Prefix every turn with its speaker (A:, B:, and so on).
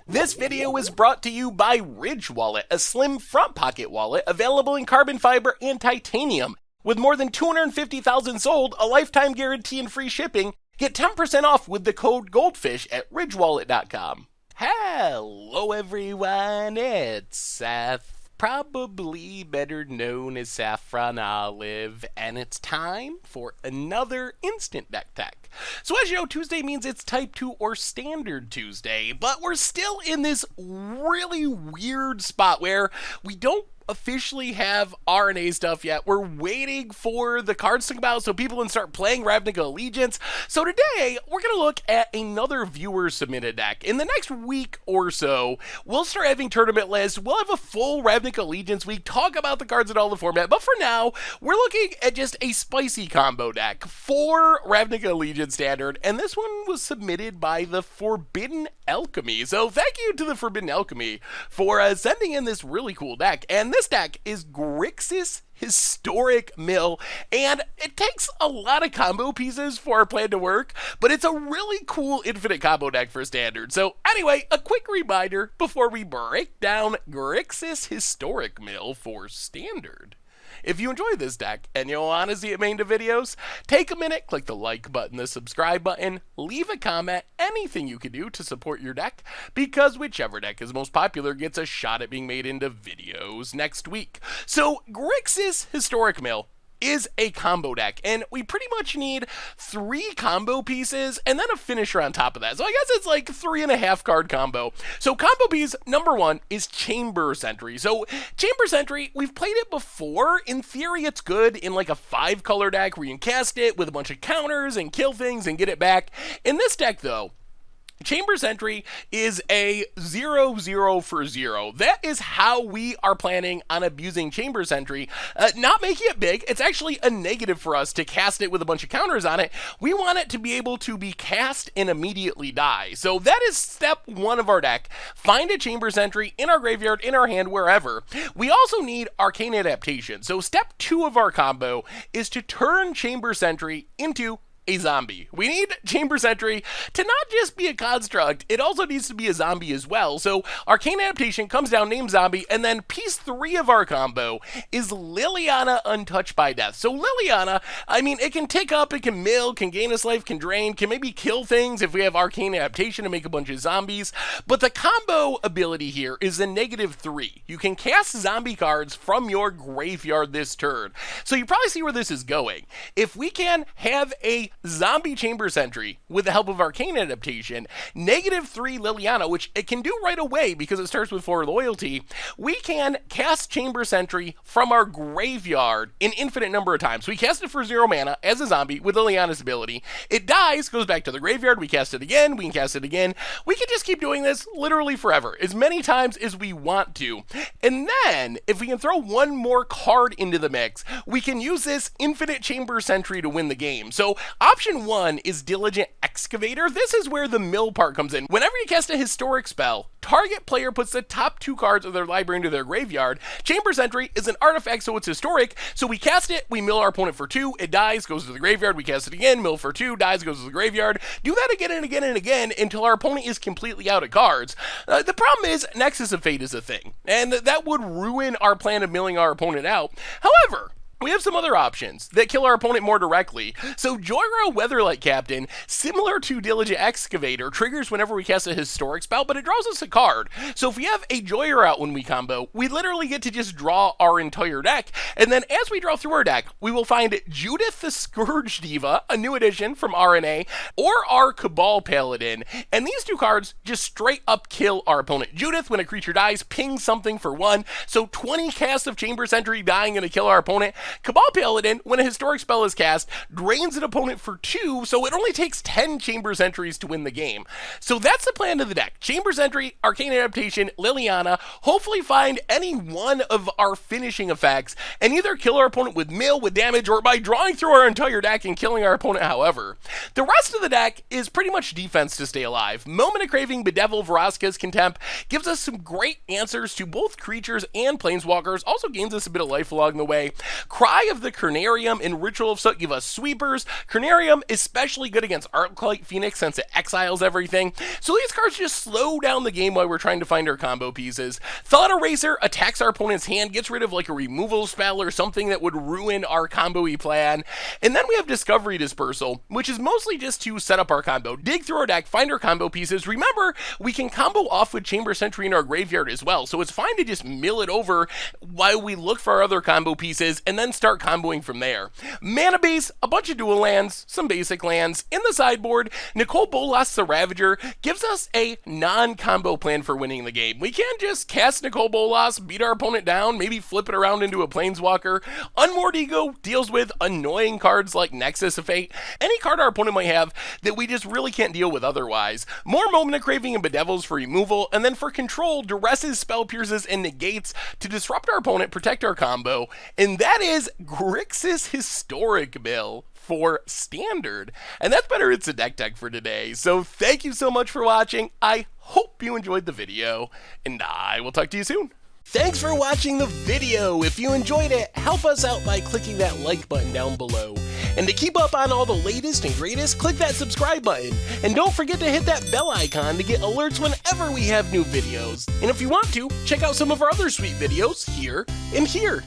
A: This video is brought to you by Ridge Wallet, a slim front pocket wallet available in carbon fiber and titanium. With more than 250,000 sold, a lifetime guarantee and free shipping, get 10% off with the code GOLDFISH at ridgewallet.com. Hello everyone, it's Seth, probably better known as Saffron Olive, and it's time for another Instant Deck Tech. So as you know, Tuesday means it's Type 2 or Standard Tuesday, but we're still in this really weird spot where we don't officially have RNA stuff yet. We're waiting for the cards to come out so people can start playing Ravnica Allegiance. So today, we're going to look at another viewer-submitted deck. In the next week or so, we'll start having tournament lists. We'll have a full Ravnica Allegiance week, talk about the cards and all the format. But for now, we're looking at just a spicy combo deck for Ravnica Allegiance Standard. And this one was submitted by the Forbidden Alchemy. So thank you to the Forbidden Alchemy for sending in this really cool deck. And this deck is Grixis Historic Mill, and it takes a lot of combo pieces for our plan to work, but it's a really cool infinite combo deck for Standard. So anyway, a quick reminder before we break down Grixis Historic Mill for Standard. If you enjoyed this deck and you want to see it made into videos, take a minute, click the like button, the subscribe button, leave a comment, anything you can do to support your deck, because whichever deck is most popular gets a shot at being made into videos next week. So Grixis Historic Mill is a combo deck, and we pretty much need 3 combo pieces and then a finisher on top of that. So I guess it's like 3.5 card combo. So combo piece number 1 is Chamber Sentry. So Chamber Sentry, we've played it before. In theory, it's good in like a 5-color deck where you can cast it with a bunch of counters and kill things and get it back. In this deck, though, Chamber Sentry is a 0/0 for 0. That is how we are planning on abusing Chamber Sentry. Not making it big. It's actually a negative for us to cast it with a bunch of counters on it. We want it to be able to be cast and immediately die. So that is step 1 of our deck. Find a Chamber Sentry in our graveyard, in our hand, wherever. We also need Arcane Adaptation. So step 2 of our combo is to turn Chamber Sentry into a zombie. We need Chamber Sentry to not just be a construct, it also needs to be a zombie as well. So Arcane Adaptation comes down, name zombie, and then piece 3 of our combo is Liliana Untouched by Death. So Liliana, I mean, it can tick up, it can mill, can gain us life, can drain, can maybe kill things if we have Arcane Adaptation to make a bunch of zombies. But the combo ability here is a -3. You can cast zombie cards from your graveyard this turn. So you probably see where this is going. If we can have a zombie Chamber Sentry with the help of Arcane Adaptation, -3 Liliana, which it can do right away because it starts with 4 loyalty, we can cast Chamber Sentry from our graveyard an infinite number of times. We cast it for 0 mana as a zombie with Liliana's ability. It dies, goes back to the graveyard, we cast it again, we can cast it again. We can just keep doing this literally forever, as many times as we want to. And then, if we can throw 1 more card into the mix, we can use this infinite Chamber Sentry to win the game. So option 1 is Diligent Excavator. This is where the mill part comes in. Whenever you cast a historic spell, target player puts the top 2 cards of their library into their graveyard. Chamber Sentry is an artifact, so it's historic. So we cast it, we mill our opponent for 2, it dies, goes to the graveyard, we cast it again, mill for 2, dies, goes to the graveyard. Do that again and again and again until our opponent is completely out of cards. The problem is Nexus of Fate is a thing, and that would ruin our plan of milling our opponent out. However, we have some other options that kill our opponent more directly. So Joyra Weatherlight Captain, similar to Diligent Excavator, triggers whenever we cast a historic spell, but it draws us a card. So if we have a Joyra out when we combo, we literally get to just draw our entire deck. And then as we draw through our deck, we will find Judith the Scourge Diva, a new addition from RNA, or our Cabal Paladin. And these 2 cards just straight up kill our opponent. Judith, when a creature dies, pings something for 1. So 20 casts of Chamber Sentry dying and to kill our opponent. Cabal Paladin, when a historic spell is cast, drains an opponent for 2, so it only takes 10 Chamber Sentries to win the game. So that's the plan of the deck. Chamber Sentry, Arcane Adaptation, Liliana, hopefully find any one of our finishing effects, and either kill our opponent with mill, with damage, or by drawing through our entire deck and killing our opponent however. The rest of the deck is pretty much defense to stay alive. Moment of Craving, Bedevil, Vraska's Contempt gives us some great answers to both creatures and planeswalkers, also gains us a bit of life along the way. Cry of the Carnarium and Ritual of Soot give us sweepers. Carnarium especially good against Arclight Phoenix since it exiles everything. So these cards just slow down the game while we're trying to find our combo pieces. Thought Eraser attacks our opponent's hand, gets rid of like a removal spell or something that would ruin our combo-y plan. And then we have Discovery Dispersal, which is mostly just to set up our combo. Dig through our deck, find our combo pieces. Remember, we can combo off with Chamber Sentry in our graveyard as well, so it's fine to just mill it over while we look for our other combo pieces and then start comboing from there. Mana base, a bunch of dual lands, some basic lands. In the sideboard, Nicol Bolas the Ravager gives us a non-combo plan for winning the game. We can't just cast Nicol Bolas, beat our opponent down, maybe flip it around into a Planeswalker. Unmoored Ego deals with annoying cards like Nexus of Fate, any card our opponent might have that we just really can't deal with otherwise. More Moment of Craving and Bedevils for removal, and then for control, Duresses, Spell Pierces, and Negates to disrupt our opponent, protect our combo, and that is Grixis Historic Mill for Standard. And that's better it's a deck tech for today. So thank you so much for watching. I hope you enjoyed the video, and I will talk to you soon. Thanks for watching the video. If you enjoyed it, help us out by clicking that like button down below. And to keep up on all the latest and greatest, click that subscribe button. And don't forget to hit that bell icon to get alerts whenever we have new videos. And if you want to, check out some of our other sweet videos here and here.